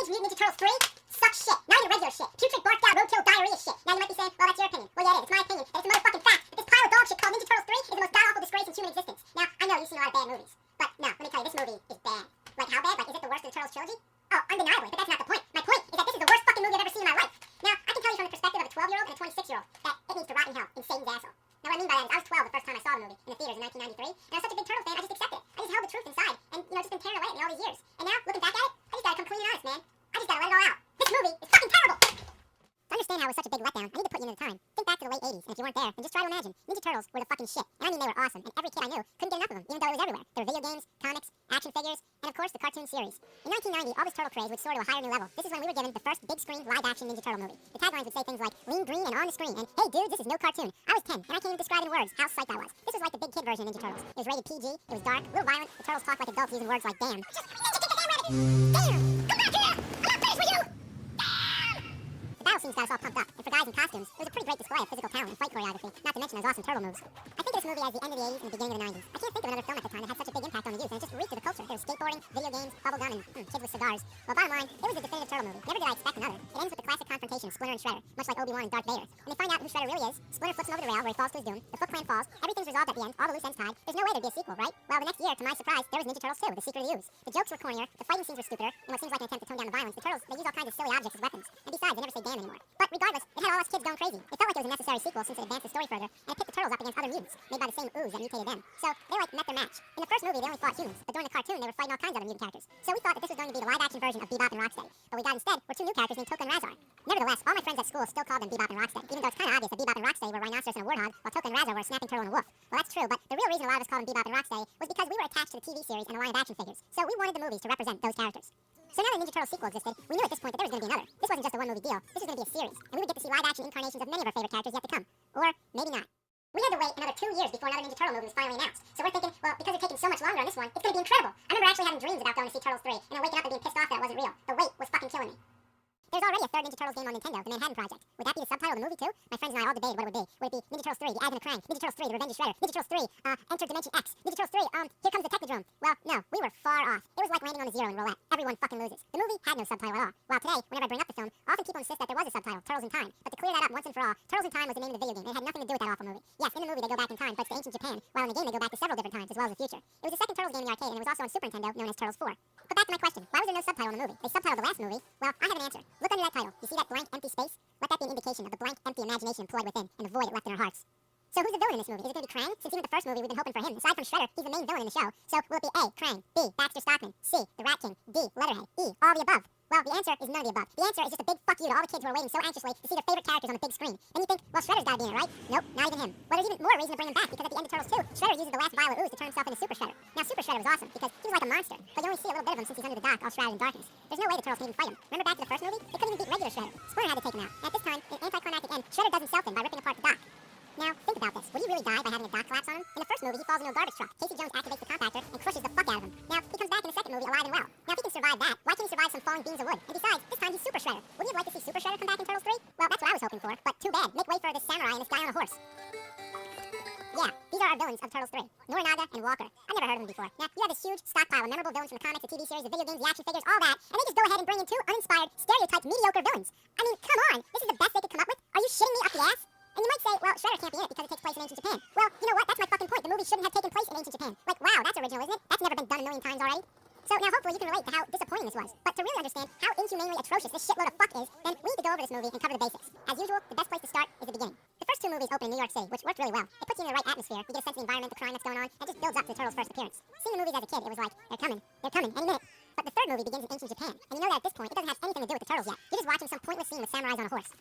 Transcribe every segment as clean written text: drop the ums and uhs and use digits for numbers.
Teenage Mutant Ninja Turtles 3 sucks shit. Not even regular shit. Putrid, barked out, roadkill, diarrhea shit. Now you might be saying, well, that's your opinion. Well, yeah, it is. It's my opinion. And it's a motherfucking fact that this pile of dog shit called Ninja Turtles 3 is the most god-awful disgrace in human existence. Now, I know you've seen a lot of bad movies. But no, let me tell you, this movie is bad. Like, how bad? Like, is it the worst of the Turtles trilogy? Oh, undeniably, but that's not the point. My point is that this is the worst fucking movie I've ever seen in my life. Now, I can tell you from the perspective of a 12-year-old and a 26-year-old that it needs to rot in hell in Satan's asshole. Now, what I mean by that is I was 12 the first time I saw the movie in the theaters in 1993, and I was such a big Turtles fan, I just accepted it. I just held the truth inside, and, just been tearing away at me all these years. And now, looking back at it, I just gotta come clean and honest, man. I just gotta let it all out. This movie is fucking terrible! To understand how it was such a big letdown, I need to put you into the time. Think back to the late 80s, and if you weren't there, then just try to imagine. Ninja Turtles were the fucking shit. And I mean, they were awesome, and every kid I knew couldn't get enough of them, even though it was everywhere. There were video games, comics, action figures, and of course, the cartoon series. In 1990, all this turtle craze would soar to a higher new level. This is when we were given the first big-screen, live-action Ninja Turtle movie. The taglines would say things like, lean green and on the screen, and hey dude, this is no cartoon. I was 10, and I can't even describe in words how psyched I was. This was like the big kid version of Ninja Turtles. It was rated PG, it was dark, a little violent, the turtles talked like adults using words like damn. Just, Ninja, get the damn rabbit! Damn! Come back here! I'm not finished with you! The battle scenes got us all pumped up, and for guys in costumes, it was a pretty great display of physical talent and fight choreography, not to mention those awesome turtle moves. I think of this movie as the end of the 80s and the beginning of the 90s. I can't think of another film at the time that had such a big impact on the youth, and it just reeked of the culture. There was skateboarding, video games, bubblegum, and kids with cigars. Well, bottom line, it was the definitive turtle movie. Never did I expect another. It ends with the classic confrontation of Splinter and Shredder, much like Obi-Wan and Darth Vader. And they find out who Shredder really is. Splinter flips him over the rail where he falls to his doom. The Foot Clan falls. Everything's resolved at the end. All the loose ends tied. There's no way there'd be a sequel, right? Well, the next year, to my surprise, there was Ninja Turtles 2, The Secret of the Ooze. The jokes were cornier, the fighting scenes were stupider, and what seems like an attempt to tone down the violence. The turtles, they use all kinds of silly objects as weapons. And besides, they never say damn anymore. But regardless, it had all us kids going crazy. It felt like it was a necessary sequel since it advanced the story further, and it pit the turtles up against other mutants, made by the same ooze that mutated them. So, they met their match. In the first movie, they only fought humans, but during the cartoon, they were fighting all kinds of other mutant characters. So we thought that this was going to be the live-action version of Bebop and Rocksteady. But we got instead were two new characters named Toka and Razar. Nevertheless, all my friends at school still called them Bebop and Rocksteady, even though it's kind of obvious that Bebop and Rocksteady were a rhinoceros and a warthog, while Toka and Razar were a snapping turtle and a wolf. Well, that's true, but the real reason a lot of us called them Bebop and Rocksteady was because we were attached to the TV series and the line of action figures. So we wanted the movies to represent those characters. So now that Ninja Turtles sequel existed, we knew at this point that there was going to be another. This wasn't just a one-movie deal. This was going to be a series, and we would get to see live-action incarnations of many of our favorite characters yet to come. Or maybe not. We had to wait another 2 years before another Ninja Turtle movie was finally announced. So we're thinking, well, because it's taking so much longer on this one, it's going to be incredible. I remember actually having dreams about going to see Turtles 3, and then waking up and being pissed off that it wasn't real. The wait was fucking killing me. There's already a third Ninja Turtles game on Nintendo, the Manhattan Project. Would that be the subtitle of the movie too? My friends and I all debated what it would be. Would it be Ninja Turtles 3, The Advent of Krang, Ninja Turtles 3, The Revenge of Shredder, Ninja Turtles 3, Enter Dimension X, Ninja Turtles 3, Here Comes the Technodrome? Well, no, we were far off. It was like landing on a zero in roulette. Everyone fucking loses. The movie had no subtitle at all. While today, whenever I bring up the film, often people insist that there was a subtitle, Turtles in Time. But to clear that up once and for all, Turtles in Time was the name of the video game, and it had nothing to do with that awful movie. Yes, in the movie they go back in time, but to ancient Japan, while in the game they go back to several different times, as well as the future. It was the second Turtles game in the arcade, and it was also on Super Nintendo, known as Turtles 4. But back to my question, why was there no subtitle in the movie? They subtitled the last movie. Well, I have an answer. Look under that title. You see that blank, empty space? Let that be an indication of the blank, empty imagination employed within, and the void it left in our hearts. So who's the villain in this movie? Is it going to be Krang? Since even the first movie we've been hoping for him. Aside from Shredder, he's the main villain in the show. So will it be A, Krang, B, Baxter Stockman, C, the Rat King, D, Leatherhead, E, all the above? Well, the answer is none of the above. The answer is just a big fuck you to all the kids who are waiting so anxiously to see their favorite characters on the big screen. And you think, well, Shredder's gotta be in it, right? Nope, not even him. Well, there's even more reason to bring him back, because at the end of Turtles 2, Shredder uses the last vial of ooze to turn himself into Super Shredder. Now, Super Shredder was awesome, because he was like a monster, but you only see a little bit of him since he's under the dock, all shrouded in darkness. There's no way the Turtles can even fight him. Remember back to the first movie? They couldn't even beat regular Shredder. Splinter had to take him out. At this time, in an anticlimactic end, Shredder does himself in by ripping apart the dock. Now, think about this. Would he really die by having a dock collapse on him? In the first movie, he falls into a garbage truck. Casey Jones activates the compactor and crushes the fuck out of him. Now, he comes back in the second movie alive and well. Now, if he can survive that, why can't he survive some falling beams of wood? And besides, this time he's Super Shredder. Wouldn't you like to see Super Shredder come back in Turtles 3? Well, that's what I was hoping for. But too bad. Make way for this samurai and this guy on a horse. Yeah, these are our villains of Turtles 3. Norinaga and Walker. I've never heard of them before. Now, you have this huge stockpile of memorable villains from the comics, the TV series, the video games, the action figures, all that, and they just go ahead and bring in two uninspired, stereotyped, mediocre villains. I mean, come on. This is the best they could come up with? Are you shitting me up the ass? And you might say, well, Shredder can't be in it because it takes place in ancient Japan. Well, you know what? That's my fucking point. The movie shouldn't have taken place in ancient Japan. Like, wow, that's original, isn't it? That's never been done a million times already. So now hopefully you can relate to how disappointing this was. But to really understand how inhumanely atrocious this shitload of fuck is, then we need to go over this movie and cover the basics. As usual, the best place to start is the beginning. The first two movies open in New York City, which worked really well. It puts you in the right atmosphere, you get a sense of the environment, the crime that's going on, and just builds up to the Turtles' first appearance. Seeing the movies as a kid, it was like, they're coming, any minute. But the third movie begins in ancient Japan, and you know that at this point, it doesn't have anything to do with the Turtles yet. You're just watching some pointless scene with samurais on a horse.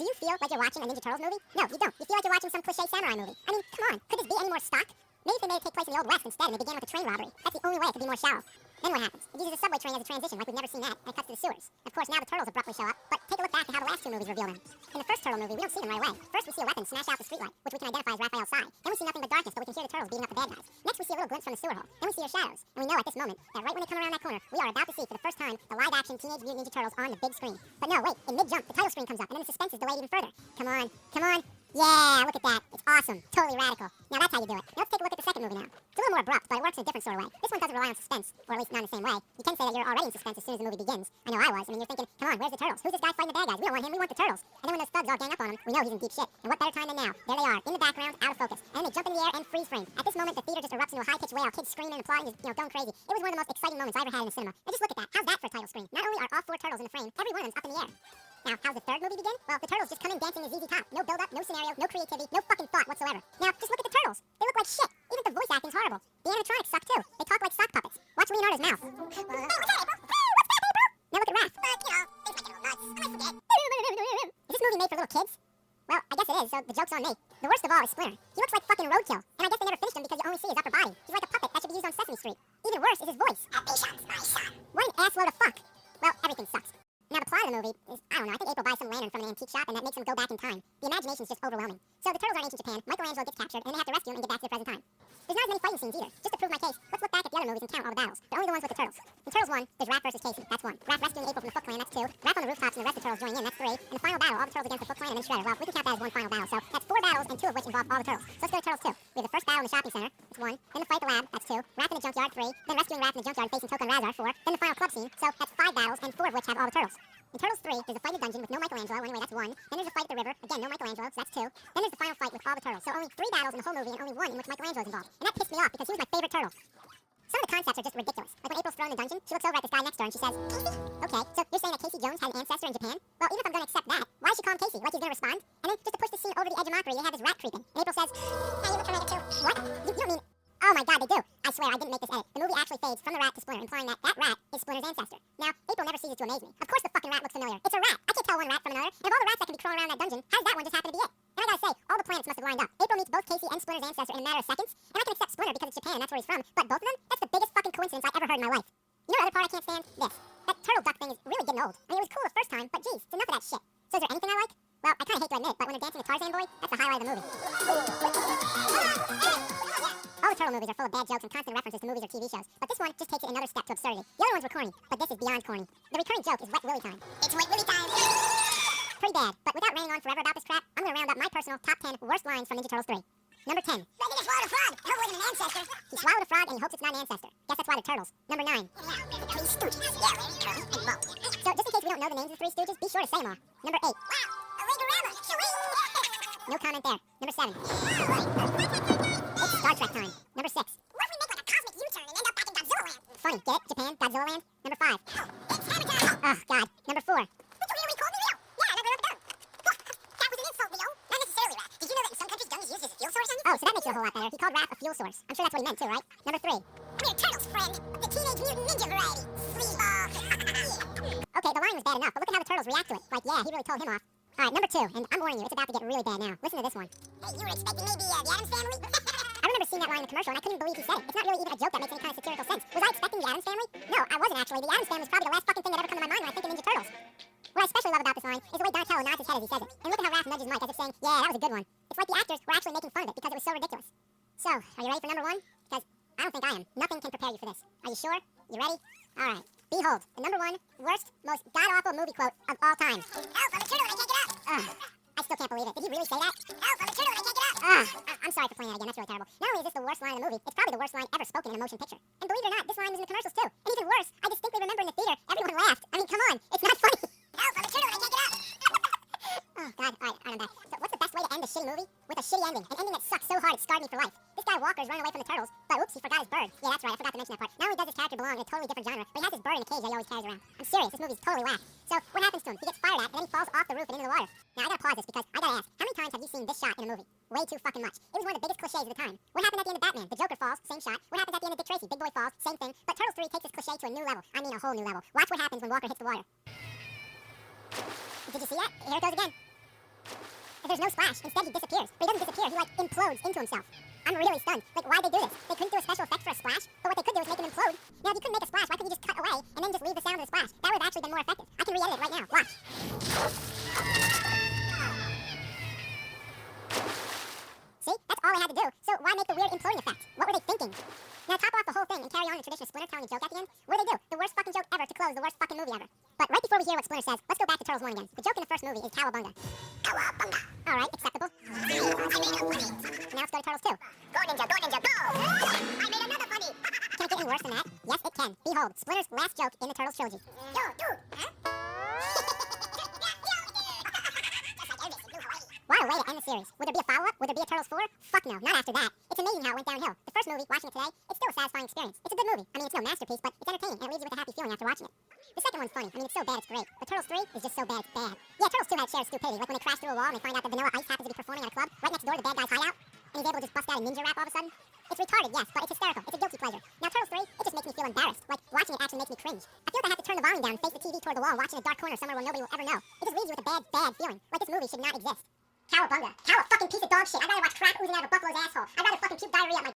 Do you feel like you're watching a Ninja Turtles movie? No, you don't. You feel like you're watching some cliché samurai movie. I mean, come on, could this be any more stock? Maybe if they made it take place in the Old West instead and they began with a train robbery. That's the only way it could be more shallow. Then what happens? It uses a subway train as a transition like we've never seen that, and it cuts to the sewers. Of course, now the Turtles abruptly show up, but take a look back at how the last two movies reveal them. In the first Turtle movie, we don't see them right away. First, we see a weapon smash out the streetlight, which we can identify as Raphael's sai. Then we see nothing but darkness, but we can hear the Turtles beating up the bad guys. Next, we see a little glimpse from the sewer hole. Then we see their shadows. And we know at this moment that right when they come around that corner, we are about to see for the first time the live-action Teenage Mutant Ninja Turtles on the big screen. But no, wait, in mid-jump, the title screen comes up, and then the suspense is delayed even further. Come on, come on. Yeah, look at that. It's awesome. Totally radical. Now that's how you do it. Now let's take a look at the second movie now. It's a little more abrupt, but it works in a different sort of way. This one doesn't rely on suspense, or at least not in the same way. You can say that you're already in suspense as soon as the movie begins. I know I was. I mean, you're thinking, come on, where's the turtles? Who's this guy fighting the bad guys? We don't want him, we want the turtles. And then when those thugs all gang up on him, we know he's in deep shit. And what better time than now? There they are, in the background, out of focus. And then they jump in the air and freeze frame. At this moment, the theater just erupts into a high-pitched wail, kids screaming and applauding, just, going crazy. It was one of the most exciting moments I ever had in the cinema. Now just look at that. How's that for a title screen? Not only are all four turtles in the frame, every one of them's up in the air. Now, how's the third movie begin? Well, the turtles just come in dancing as ZZ Top. No build-up, no scenario, no creativity, no fucking thought whatsoever. Now, just look at the turtles. They look like shit. Even the voice acting's horrible. The animatronics suck too. They talk like sock puppets. Watch Leonardo's mouth. Hey, what's that, April? What's that, April? Now look at Raph. Things might get a little nuts. I might forget. Is this movie made for little kids? Well, I guess it is, so the joke's on me. The worst of all is Splinter. He looks like fucking roadkill, and I guess they never finished him because you only see his upper body. He's like a puppet that should be used on Sesame Street. Even worse is his voice. Ambition's my son. What an assload of fuck. Well, everything sucks. Now, the plot of the movie is, I don't know, I think April buys some lantern from an antique shop and that makes him go back in time. The imagination's just overwhelming. So the turtles are in ancient Japan, Michelangelo gets captured, and they have to rescue him and get back to the present time. There's not as many fighting scenes either. Just to prove my case, let's look back at the other movies and count all the battles. They're only the ones with the turtles. In Turtles 1, there's Raph versus Casey, that's 1. Raph rescuing April from the Foot Clan, that's 2. Raph on the rooftops and the rest of the turtles joining in, that's 3. And the final battle, all the turtles against the Foot Clan and then Shredder. Well, we can count that as one final battle, so that's 4 battles and 2 of which involve all the turtles. So let's go to Turtles 2. We have the first battle in the shopping center, that's 1. Then the fight at the lab, that's 2. Raph in the junkyard, 3. Then rescuing Raph in the junkyard facing Coco and Razar, 4. Then the final club scene, so that's 5 battles and 4 of which have all the turtles. In Turtles 3, there's a fight in the dungeon with no Michelangelo, anyway, that's 1. Then there's a fight at the river, again, no Michelangelo, so that's 2. Then there's the final fight with all the turtles. So only 3 battles in the whole movie and only 1 in which Michelangelo's involved. And that pissed me off because he was my favorite turtle. Some of the concepts are just ridiculous. Like when April's thrown in the dungeon, she looks over at this guy next to her and she says, Casey? Okay, so you're saying that Casey Jones had an ancestor in Japan? Well, even if I'm going to accept that, why does she call him Casey? Like he's going to respond? And then just to push the scene over the edge of mockery, they have this rat creeping. And April says, hey, you look familiar too. What? You don't mean... Oh my god, they do. I swear, I didn't make this edit. The movie actually fades from the rat to Splinter, implying that that rat is Splinter's ancestor. Now, April never ceases to amaze me. Of course the fucking rat looks familiar. It's a rat. I can't tell one rat from another. And of all the rats that can be crawling around that dungeon, how does that one just happen to be it? And I gotta say, all the planets must have lined up. April meets both Casey and Splinter's ancestor in a matter of seconds. And I can accept Splinter because it's Japan and that's where he's from. But both of them? That's the biggest fucking coincidence I've ever heard in my life. You know what other part I can't stand? This. That turtle duck thing is really getting old. I mean, it was cool the first time, but geez, it's enough of that shit. So is there anything I like? Well, I kinda hate to admit it, but when they're dancing to Tarzan Boy, that's the highlight of the movie. All the turtle movies are full of bad jokes and constant references to movies or TV shows, but this one just takes it another step to absurdity. The other ones were corny, but this is beyond corny. The recurring joke is Wet Willy time. It's Wet Willy time! Pretty bad, but without raining on forever about this crap, I'm gonna round up my personal top 10 worst lines from Ninja Turtles 3. Number 10. Ready to swallow a frog! I hope it wasn't an ancestor! He swallowed a frog and he hopes it's not an ancestor. Guess that's why they're turtles. Number 9. Three Stooges. Yeah, Curly and Bo. So just in case we don't know the names of the Three Stooges, be sure to say them all. Number 8. Wow! A Ringorama! No comment there. Number 7. It's Star Trek time. Number 6. What if we make like a cosmic U-turn and end up back in Godzilla land? Funny, get it? Japan, Godzilla land? Number 5. Oh, it's hammer time! Oh, God. Number 4. Did you hear we called me Leo? Yeah, I never wrote it down. That was an insult, Leo. Not necessarily, Raph. Did you know that in some countries dung is used as a fuel source? Oh, so that makes it a whole lot better. He called Raph a fuel source. I'm sure that's what he meant too, right? Number 3. We're turtles, friend. The Teenage Mutant Ninja variety. Sleazeball. Okay, the line was bad enough, but look at how the turtles react to it. Like, yeah, he really told him off. Alright, number 2, and I'm warning you, it's about to get really bad now. Listen to this one. Hey, you were expecting maybe the Addams Family? I remember seeing that line in the commercial, and I couldn't believe he said it. It's not really even a joke that makes any kind of satirical sense. Was I expecting the Addams Family? No, I wasn't actually. The Addams Family is probably the last fucking thing that ever come to my mind when I think of Ninja Turtles. What I especially love about this line is the way Donatello nods his head as he says it. And look at how Raph nudges Mike as if saying, yeah, that was a good one. It's like the actors were actually making fun of it because it was so ridiculous. So, are you ready for number 1? Because I don't think I am. Nothing can prepare you for this. Are you sure? You ready? Alright. Behold, the number 1 worst, most god-awful movie quote of all time. Help, I'm a turtle and I can't get up. I still can't believe it. Did he really say that? Help, I'm a turtle and I can't get up. I'm sorry for playing that again. That's really terrible. Not only is this the worst line in the movie, it's probably the worst line ever spoken in a motion picture. And believe it or not, this line was in the commercials too. And even worse, I distinctly remember in the theater, everyone laughed. I mean, come on, it's not funny. Help, I'm a turtle and I can't get up. Oh, God. Alright, I'm back. So what's the best way to end a shitty movie? With a shitty ending. An ending that sucks so hard it scarred me for life. This guy Walker's running away from the turtles, but oops, he forgot his bird. Yeah, that's right, I forgot to mention that part. Not only does his character belong in a totally different genre, but he has his bird in a cage that he always carries around. I'm serious, this movie's totally whack. So, what happens to him? He gets fired at, and then he falls off the roof and into the water. Now, I gotta pause this because I gotta ask, how many times have you seen this shot in a movie? Way too fucking much. It was one of the biggest cliches of the time. What happened at the end of Batman? The Joker falls, same shot. What happens at the end of Dick Tracy? Big boy falls, same thing. But Turtles 3 takes this cliche to a new level. I mean, a whole new level. Watch what happens when Walker hits the water. Did you see that? Here it goes again. There's no splash. Instead, he disappears. But he doesn't disappear. He, like, implodes into himself. I'm really stunned. Like, why'd they do this? They couldn't do a special effect for a splash, but what they could do is make him implode. Now, if you couldn't make a splash, why couldn't you just cut away and then just leave the sound of the splash? That would have actually been more effective. I can re-edit it right now. Watch. See? That's all I had to do. So why make the weird imploding effect? What were they thinking? Now, top off the whole thing and carry on the tradition of Splinter telling a joke at the end. What did they do? The worst fucking joke ever to close the worst fucking movie ever. But right before we we hear what Splinter says, let's go back to Turtles 1 again. The joke in the first movie is cowabunga. Cowabunga. Alright, acceptable. Now let's go to Turtles 2. Go Ninja, go! I made another funny! Can it get any worse than that? Yes, it can. Behold, Splinter's last joke in the Turtles trilogy. Yo, dude! Huh? What a way to end the series. Would there be a follow-up? Would there be a Turtles 4? Fuck no, not after that. It's amazing how it went downhill. The first movie, watching it today, it's still a satisfying experience. It's a good movie. I mean, it's no masterpiece, but it's entertaining, and it leaves you with a happy feeling after watching it. The second one's funny. I mean, it's so bad, it's great. But Turtles 3 is just so bad, it's bad. Yeah, Turtles 2 had shared stupidity, like when they crash through a wall and they find out that Vanilla Ice happens to be performing at a club right next door to the bad guy's hideout, and he's able to just bust out a ninja rap all of a sudden. It's retarded, yes, but it's hysterical. It's a guilty pleasure. Now, Turtles 3, it just makes me feel embarrassed. Like, watching it actually makes me cringe. I feel like I have to turn the volume down and face the TV toward the wall and watch in a dark corner somewhere where nobody will ever know. It just leaves you with a bad, bad feeling. Like this movie should not exist. Cowabunga. Cow a fucking piece of dog shit. I'd rather watch crap oozing out of a buffalo's asshole. I'd rather fucking puke diarrhea at my